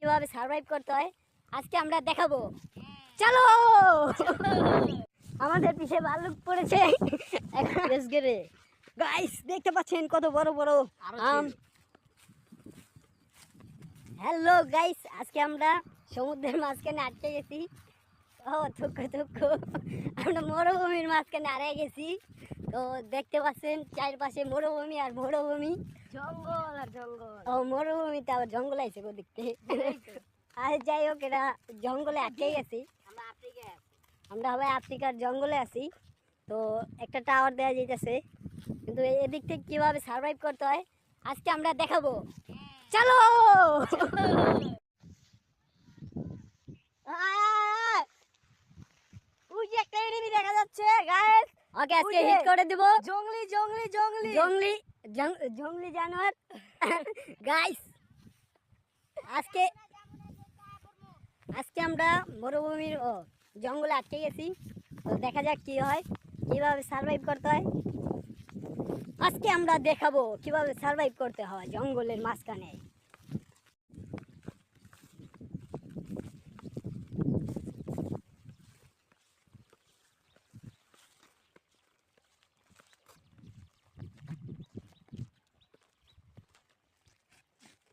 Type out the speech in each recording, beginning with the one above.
কিভাবে সার্ভাইভ করতে হয় আজকে আমরা দেখাবো। চলো আমাদের পিছে ভাল্লুক পড়েছে এখন গাইস দেখতে পাচ্ছেন কত বড় বড় আম। হ্যালো গাইস, আজকে আমরা সমুদ্রের মাঝখানে আটকে গেছি। ও থুকু থুকু, আমরা মরুভূমির মাঝখানে আটকে গেছি। তো দেখতে পাচ্ছেন চারপাশে মরুভূমি আর মরুভূমি, জঙ্গল আর জঙ্গল। ও মরুভূমিতে আবার জঙ্গল আছে ওদিক থেকে। আর যাই হোক, এটা জঙ্গলে আটকে গেছি। আমরা সবাই আফ্রিকার জঙ্গলে আছি। তো একটা টাওয়ার দেওয়া যেতেছে, কিন্তু এদিক থেকে কিভাবে সার্ভাইভ করতে হয় আজকে আমরা দেখাবো। চলো ওই যে একটা এনিমি দেখা যাচ্ছে গাইস, ওকে আজকে হিট করে দিব। জঙ্গলি জঙ্গলি জঙ্গলি জঙ্গলি জঙ্গলি জানোয়ার গাইস, আজকে আমরা মরুভূমির জঙ্গলে আটকে গেছি। তো দেখা যাক কি হয়, কিভাবে সার্ভাইভ করতে হয় আজকে আমরা দেখাবো। কিভাবে সার্ভাইভ করতে হয় জঙ্গলের মাঝখানে।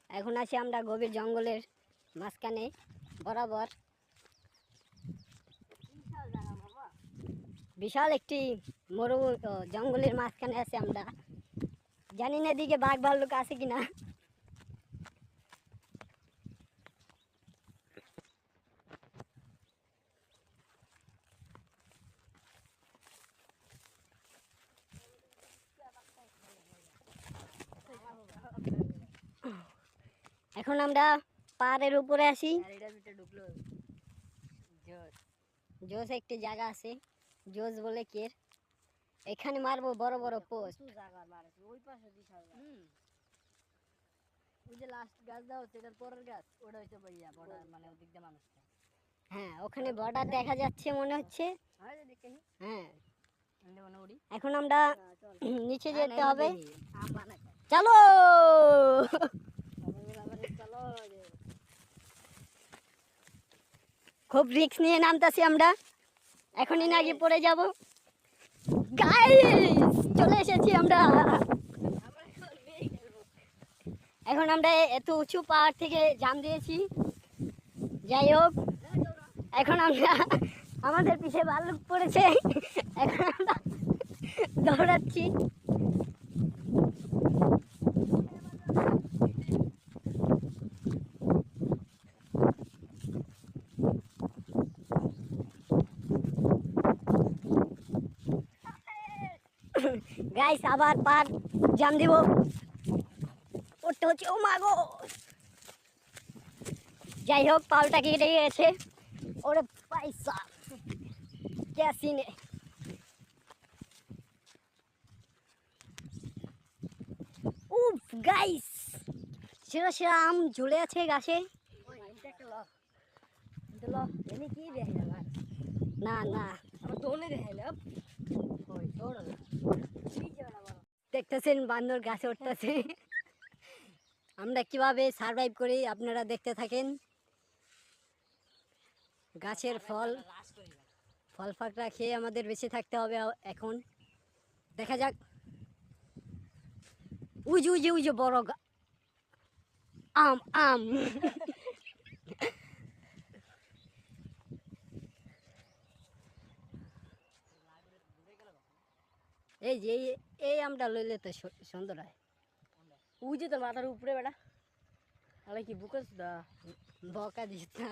এখন আছি আমরা গভীর জঙ্গলের মাঝখানে বরাবর। বিশাল একটি জঙ্গলের মাঝখানে আছি আমরা। জানি না এদিকে বাঘ ভাল্লুক আছে কিনা। এখন আমরা পাহাড়ের উপরে আসি। জোস একটি জায়গা আছে, জোস বলে কে, এখানে মারবো বড় বড় পোস্ট। ওই পাশে ওই যে লাস্ট গাছ দাও সেটার পরের গাছ, ওটা হচ্ছে ভাইয়া বর্ডার, মানে ওদিক দিয়ে মানুষটা। হ্যাঁ, ওখানে বর্ডার দেখা যাচ্ছে মনে হচ্ছে। হ্যাঁ, এখন আমরা নিচে যেতে হবে। চলো খুব রিস্ক নিয়ে নামতাছি আমরা, এখনই নাকি পড়ে যাব। গাইস চলে এসেছি আমরা। এখন আমরা এত উঁচু পাহাড় থেকে জাম দিয়েছি। যাই হোক, এখন আমরা আমাদের পিছে ভাল্লুক পড়েছে, এখন আমরা দৌড়াচ্ছি। গাইস আবার পার জাম দিব, উঠতে হচ্ছে। ও মা গো, যাই হোক পালটা কেটে গেছে। ওরে পয়সা ক্যাসিনে। উফ গাইস, সেরা সেরা আম ঝুলে আছে গাছে। না না, দেখতেছেন বান্দর গাছে উঠতেছে। আমরা কিভাবে সার্ভাইভ করি আপনারা দেখতে থাকেন। গাছের ফল ফাকড়া খেয়ে আমাদের বেঁচে থাকতে হবে। এখন দেখা যাক। উই যে বড় আম আম এই যে এই আমটা লইলে তো সুন্দর হয়। ওই যে তোর মাথার উপরে বেটা, তাহলে কি বুকস দা বকা দিস না।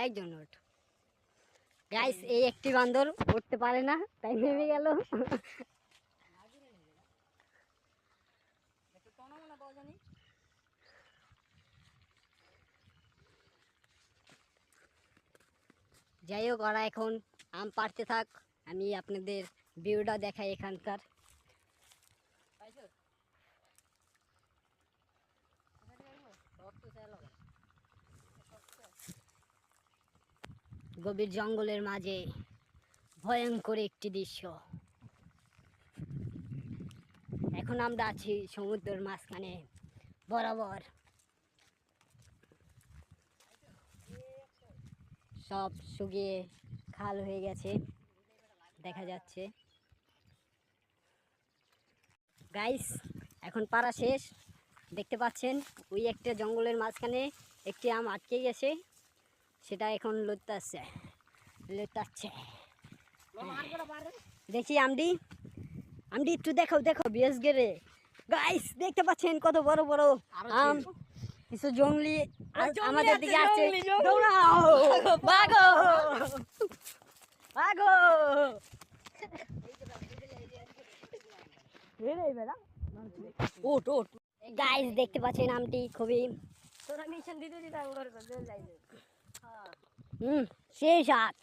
একজন ওঠ গাইস, এই একটি বান্দর উঠতে পারে না, তাই নেমে গেল। যাই হোক, ওরা এখন আম পাড়তে থাক, আমি আপনাদের ভিউটা দেখাই এখানকার। গভীর জঙ্গলের মাঝে ভয়ঙ্কর একটি দৃশ্য। এখন আমরা আছি সমুদ্রের মাঝখানে বরাবর। সব শুকিয়ে খাল হয়ে গেছে দেখা যাচ্ছে। গাইস এখন পাড়া শেষ, দেখতে পাচ্ছেন ওই একটা জঙ্গলের মাঝখানে একটি আম আটকে গেছে, সেটা এখন লুটাচ্ছে। দেখি আমডি একটু দেখো বিএস গেরে। গাইস দেখতে পাচ্ছেন কত বড় বড় আম, কিছু জঙ্গলি আমাদের দিকে আসছে। দৌড়াও ভাগো ভাগো। গাইস দেখতে পাচ্ছেন আমটি খুবই সেই স্বাদ,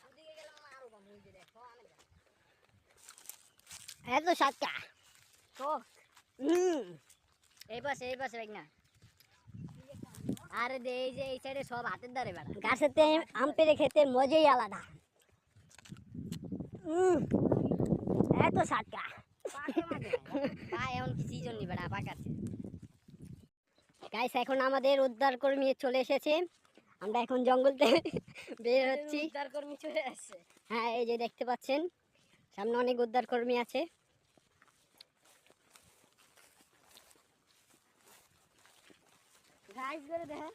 এত স্বাদটা। এই পাশে না আরে দে, এই যে এই সাইডে সব হাতের দ্বারে বেড়া গাছেতে আম পেড়ে খেতে মজাই আলাদা। এত স্বাদটা এমন কিছুই জন্য বেড়া পাকাচ্ছে। গাইস এখন আমাদের উদ্ধার কর্মী চলে এসেছে, আমরা এখন জঙ্গল থেকে বের হচ্ছি। উদ্ধার কর্মী চলে আসছে। হ্যাঁ এই যে দেখতে পাচ্ছেন সামনে অনেক উদ্ধার কর্মী আছে। গাইস করে দেখা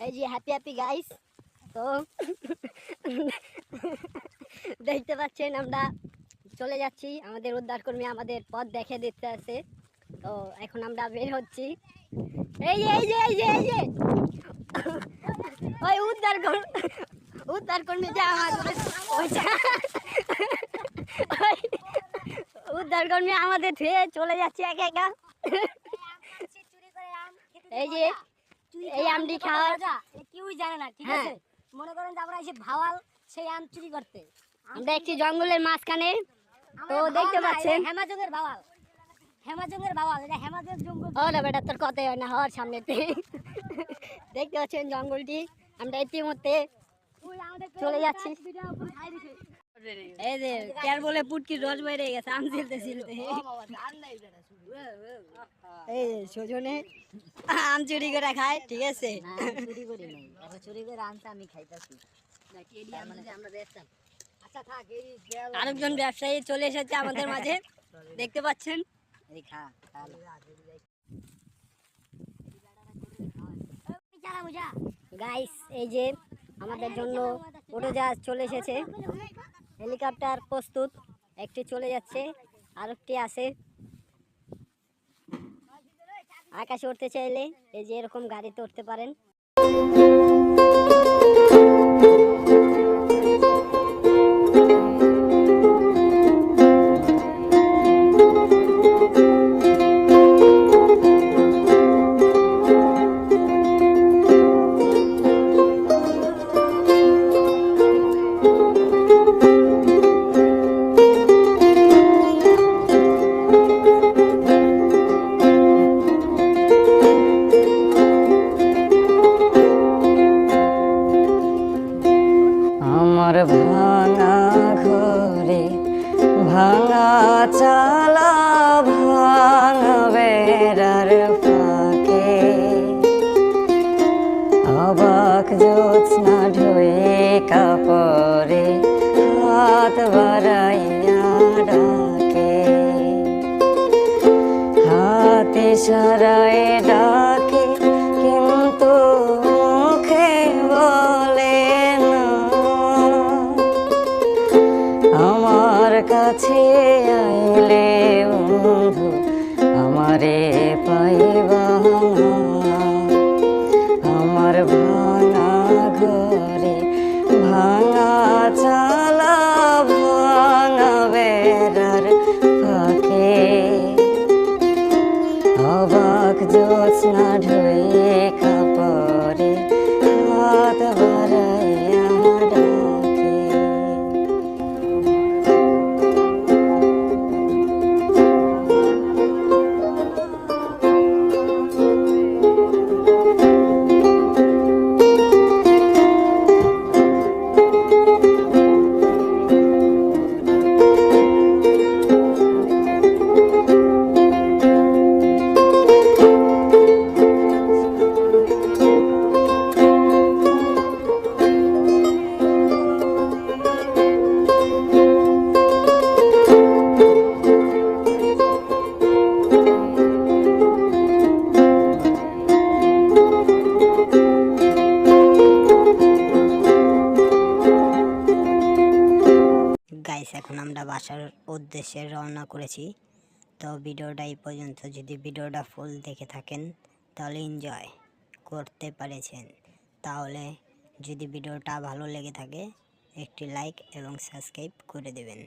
এই যে হ্যাপি গাইস। তো দেখতে পাচ্ছেন আমরা চলে যাচ্ছি, আমাদের উদ্ধার কর্মী আমাদের পথ দেখে দিতে আছে। তো এখন আমরা বের হচ্ছি। এই যে ওই উদ্ধার কর্মী যে আমাদের উদ্ধার কর্মী আমাদের ধুয়ে চলে যাচ্ছে একা একা। এই যে এই আমটি খাওয়ার কেউই জানে না, ঠিক হ্যাঁ। আছে? মনে করেন যে আমরা এসে ভাওয়াল সেই আম চুরি করতে। আমরা একটি জঙ্গলের মাঝখানে, তো দেখতে পাচ্ছেন হেমাজঙ্গের ভাওয়াল, এটা হেমাজের জঙ্গল। ওরা বেটা তোর কথাই হয় না হওয়ার সামনে। দেখতে পাচ্ছেন জঙ্গলটি, আমরা ইতিমধ্যে চলে যাচ্ছি। এই যে কেয়ার বলে পুটকির রস বেড়ে গেছে আম ছিলতে। এই যে সজনে আম চুরি করে খায়, ঠিক আছে? চুরি করি নাই, চুরি করে আমটা আমি খাইতেছি। আমরা বেচতাম। আচ্ছা থাক, আরেকজন ব্যবসায়ী চলে এসেছে আমাদের মাঝে, দেখতে পাচ্ছেন। গাইস এই যে আমাদের জন্য উড়োজাহাজ চলে এসেছে, হেলিকপ্টার প্রস্তুত, একটি চলে যাচ্ছে আরেকটি আছে। আকাশে উঠতে চাইলে এই যে এরকম গাড়িতে উঠতে পারেন। আমার ভাঙা ঘরে ভাঙা চালা ভাঙা বেড়ার ফাঁকে অবাক জ্যোৎস্না ঢোয়ে কাপড়ে হাত বাড়াইয়া ডাকে, হাতে সারায় ডাকে কিন্তু মুখে বলে না। আমার কাছে আইলে বন্ধু আমারে পাইবা না। আমার ভাঙা ঘরে ভাঙা চালা ভাঙা বেড়ার ফাঁকে অবাক জ্যোৎস্না ঢোয়ে কাপড়ে হাত বাড়াইয়া ডাকে। আমরা বাসার উদ্দেশ্যে রওনা করেছি। তো ভিডিওটা এই পর্যন্ত। যদি ভিডিওটা ফুল দেখে থাকেন তাহলে এনজয় করতে পেরেছেন। তাহলে যদি ভিডিওটা ভালো লেগে থাকে একটি লাইক এবং সাবস্ক্রাইব করে দেবেন।